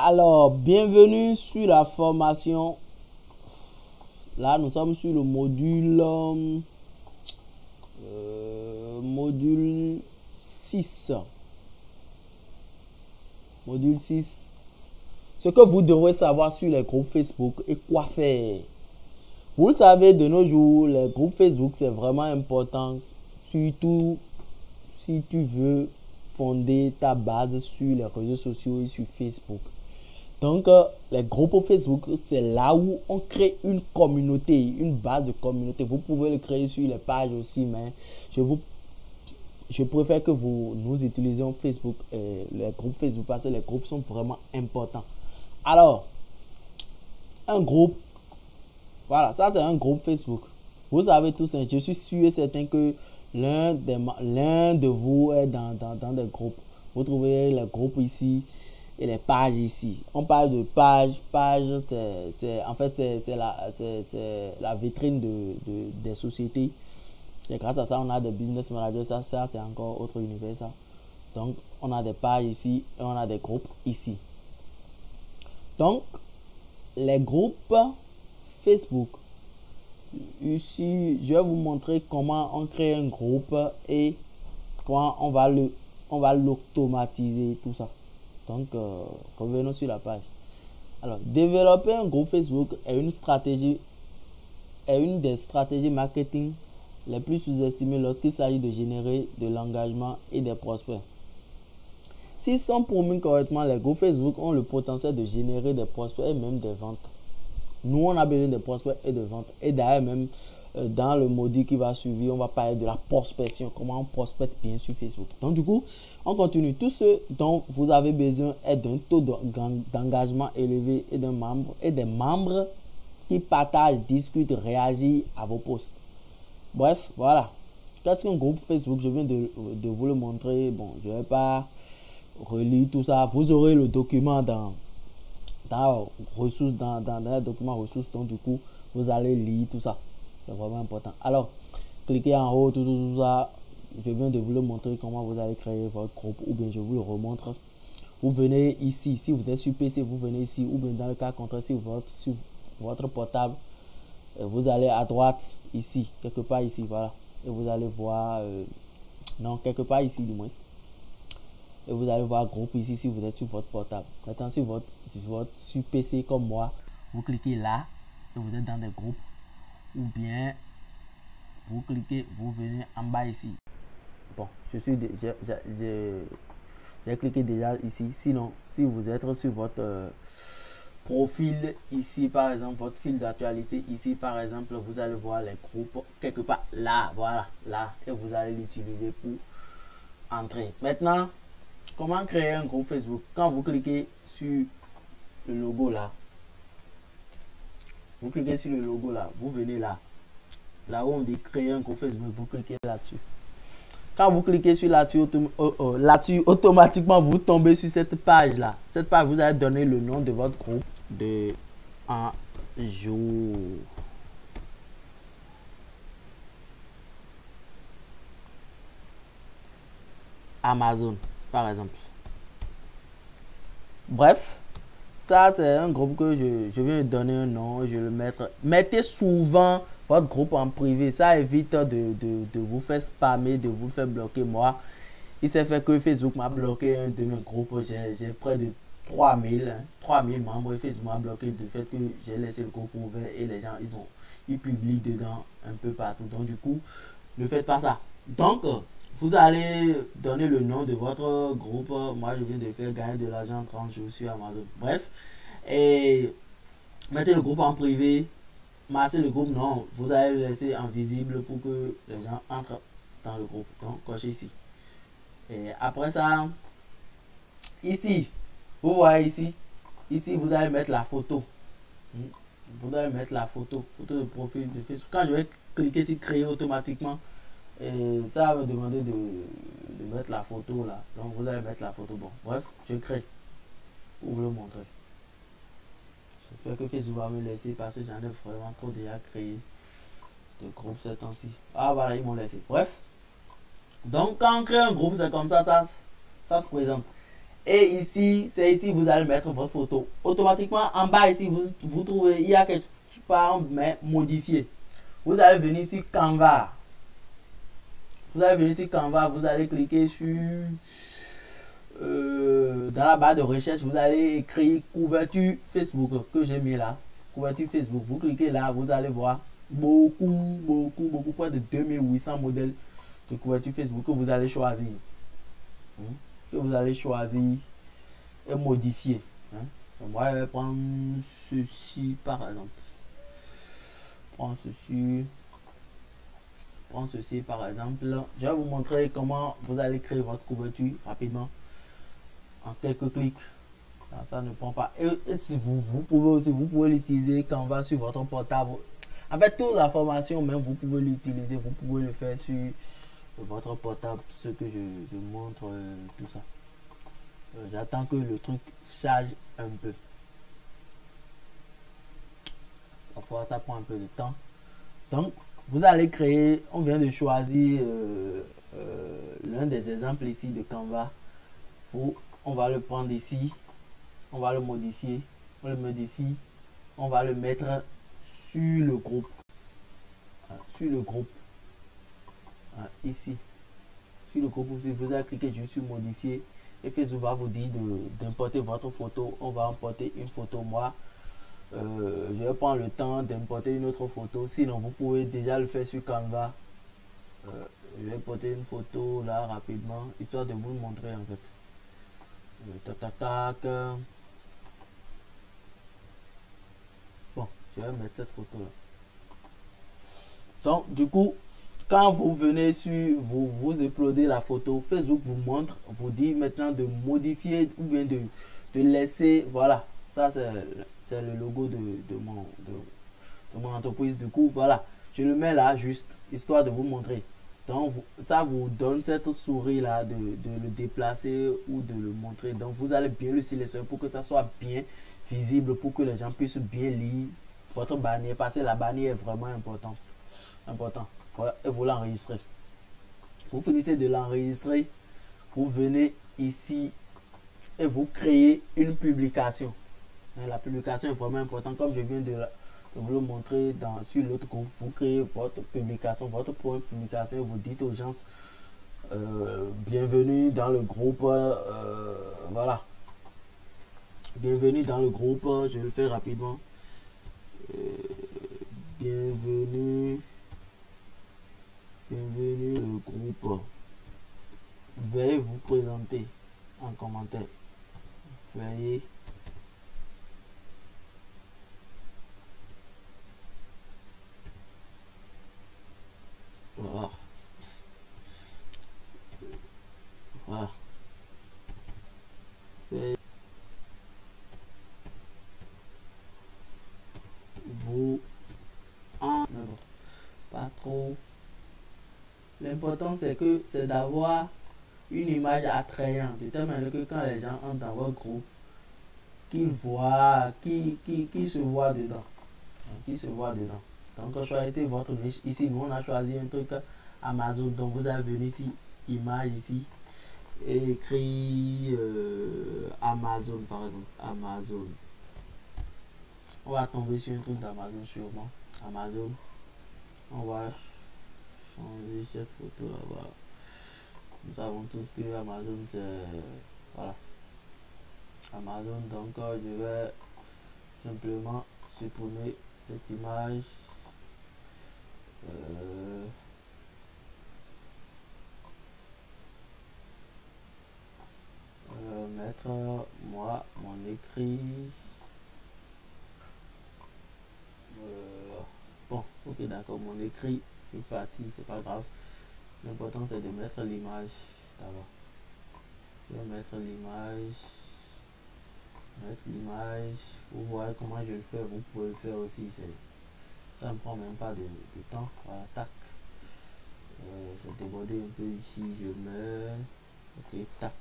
Alors, bienvenue sur la formation. Là, nous sommes sur le module 6. Module 6. Ce que vous devrez savoir sur les groupes Facebook et quoi faire. Vous le savez, de nos jours, les groupes Facebook, c'est vraiment important, surtout si tu veux fonder ta base sur les réseaux sociaux et sur Facebook. Donc, les groupes Facebook, c'est là où on crée une communauté, une base de communauté. Vous pouvez le créer sur les pages aussi, mais je préfère que nous utilisions Facebook, les groupes Facebook, parce que les groupes sont vraiment importants. Alors, un groupe, voilà, ça c'est un groupe Facebook. Vous savez tous, je suis sûr et certain que l'un de vous est dans des groupes. Vous trouverez les groupes ici et les pages ici. On parle de pages. Page, c'est la vitrine des sociétés. Et grâce à ça, on a des business managers. Ça c'est encore autre univers, ça. Donc, on a des pages ici et on a des groupes ici. Donc, les groupes Facebook. Ici, je vais vous montrer comment on crée un groupe et comment on va l'automatiser, tout ça. Donc, revenons sur la page. Alors, développer un groupe Facebook est une des stratégies marketing les plus sous-estimées lorsqu'il s'agit de générer de l'engagement et des prospects. S'ils sont promus correctement, les groupes Facebook ont le potentiel de générer des prospects et même des ventes. Nous, on a besoin de prospects et de ventes. Et d'ailleurs, même dans le module qui va suivre, on va parler de la prospection, comment on prospecte bien sur Facebook. Donc, du coup, on continue. Tout ce dont vous avez besoin est d'un taux d'engagement élevé et des membres qui partagent, discutent, réagissent à vos posts. Bref, voilà. Qu'est-ce qu'un groupe Facebook? Je viens de vous le montrer. Bon, je ne vais pas relire tout ça. Vous aurez le document dans les documents ressources. Donc, du coup, vous allez lire tout ça. C'est vraiment important. Alors, cliquez en haut, tout ça. Je viens de vous le montrer comment vous allez créer votre groupe, ou bien je vous le remontre. Vous venez ici, si vous êtes sur PC, vous venez ici, ou bien dans le cas contraire, sur votre portable, vous allez à droite, ici, quelque part ici, voilà. Et vous allez voir, non, quelque part ici du moins. Et vous allez voir groupe ici si vous êtes sur votre portable. Maintenant, sur PC comme moi, vous cliquez là et vous êtes dans des groupes. Ou bien vous cliquez, vous venez en bas ici. Bon, j'ai cliqué déjà ici. Sinon, si vous êtes sur votre profil ici, par exemple, votre fil d'actualité ici, par exemple, vous allez voir les groupes quelque part là, voilà, là. Et vous allez l'utiliser pour entrer. Maintenant, comment créer un groupe Facebook? Quand vous cliquez sur le logo là, vous cliquez sur le logo là, vous venez là où on dit créer un groupe Facebook, vous cliquez là-dessus. Quand vous cliquez sur là-dessus, automatiquement vous tombez sur cette page là. Cette page, vous allez donner le nom de votre groupe de un jour. Amazon, par exemple. Bref, ça c'est un groupe que je viens de donner un nom, je vais le mettre. Mettez souvent votre groupe en privé, ça évite de vous faire spammer, de vous faire bloquer. Moi, il s'est fait que Facebook m'a bloqué un de mes groupes, j'ai près de 3000 membres et Facebook m'a bloqué du fait que j'ai laissé le groupe ouvert et les gens ils publient dedans un peu partout. Donc du coup, ne faites pas ça. Donc, vous allez donner le nom de votre groupe. Moi, je viens de faire gagner de l'argent 30 jours sur Amazon. Bref, et mettez le groupe en privé. Massez le groupe, non. Vous allez le laisser en visible pour que les gens entrent dans le groupe. Donc, cochez ici. Et après ça, ici, vous voyez ici. Ici, vous allez mettre la photo. Vous allez mettre la photo de profil de Facebook. Quand je vais cliquer sur créer automatiquement, et ça va me demander de mettre la photo là. Donc vous allez mettre la photo. Bon, bref, je crée pour vous le montrer. J'espère que Facebook va me laisser parce que j'en ai vraiment trop déjà créé de groupes ces temps-ci. Ah voilà, ils m'ont laissé. Bref. Donc quand on crée un groupe, c'est comme ça se présente. Et ici, c'est ici vous allez mettre votre photo. Automatiquement, en bas ici, vous trouvez, il y a quelque part, mais modifier. Vous allez venir ici, Canva. Vous allez venir ici, Canva, vous allez cliquer sur... dans la barre de recherche, vous allez écrire couverture Facebook que j'ai mis là. Couverture Facebook. Vous cliquez là, vous allez voir beaucoup, près de 2800 modèles de couverture Facebook que vous allez choisir. Que vous allez choisir et modifier. Moi, je vais prendre ceci par exemple. Prends ceci par exemple. Je vais vous montrer comment vous allez créer votre couverture rapidement en quelques clics. Ça ne prend pas. Et si vous pouvez aussi, vous pouvez l'utiliser Canva sur votre portable. En fait, toute la formation, même vous pouvez l'utiliser, vous pouvez le faire sur votre portable, ce que je montre, tout ça. J'attends que le truc charge un peu. Parfois, ça prend un peu de temps. Donc, vous allez créer, on vient de choisir l'un des exemples ici de Canva. On va le prendre ici, on va le modifier, on le modifie, on va le mettre sur le groupe. Sur le groupe. Ici. Sur le groupe, vous allez cliquer juste sur modifier. Et Facebook va vous dire d'importer votre photo. On va importer une photo. Moi, je vais prendre le temps d'importer une autre photo. Sinon, vous pouvez déjà le faire sur Canva. Je vais importer une photo là rapidement, histoire de vous le montrer en fait. Bon, je vais mettre cette photo là. Donc, du coup, quand vous venez sur, vous uploadez la photo, Facebook vous montre, vous dit maintenant de modifier ou bien de laisser, voilà, ça c'est le logo de mon entreprise. Du coup, voilà, je le mets là juste, histoire de vous montrer. Donc, ça vous donne cette souris là de le déplacer ou de le montrer. Donc, vous allez bien le sélectionner pour que ça soit bien visible, pour que les gens puissent bien lire votre bannière, parce que la bannière est vraiment important. Et vous l'enregistrez. Vous finissez de l'enregistrer, vous venez ici et vous créez une publication. La publication est vraiment importante, comme je viens de vous le montrer sur l'autre groupe. Vous créez votre publication, votre première publication, et vous dites aux gens bienvenue dans le groupe. Voilà, bienvenue dans le groupe. Je le fais rapidement. Bienvenue le groupe. Veuillez vous présenter en commentaire. Veuillez voilà. Veuillez vous en pas trop. L'important c'est d'avoir une image attrayante, de telle manière que quand les gens entrent dans votre groupe, qu'ils voient, qui se voient dedans. Donc choisissez votre niche. Ici, nous on a choisi un truc Amazon. Donc vous allez venir ici, image ici, et écrire Amazon par exemple. Amazon. On va tomber sur un truc d'Amazon sûrement. Amazon. On va changer cette photo là. Voilà. Nous savons tous que Amazon c'est voilà. Amazon, donc je vais simplement supprimer cette image. Mettre moi mon écrit. Bon, ok, d'accord, mon écrit est parti, c'est pas grave. L'important c'est de mettre l'image d'abord. Je vais mettre l'image. Vous voyez comment je le fais, vous pouvez le faire aussi. Ça ne prend même pas de temps. Voilà, tac. Je vais déborder un peu ici, je mets. Ok, tac.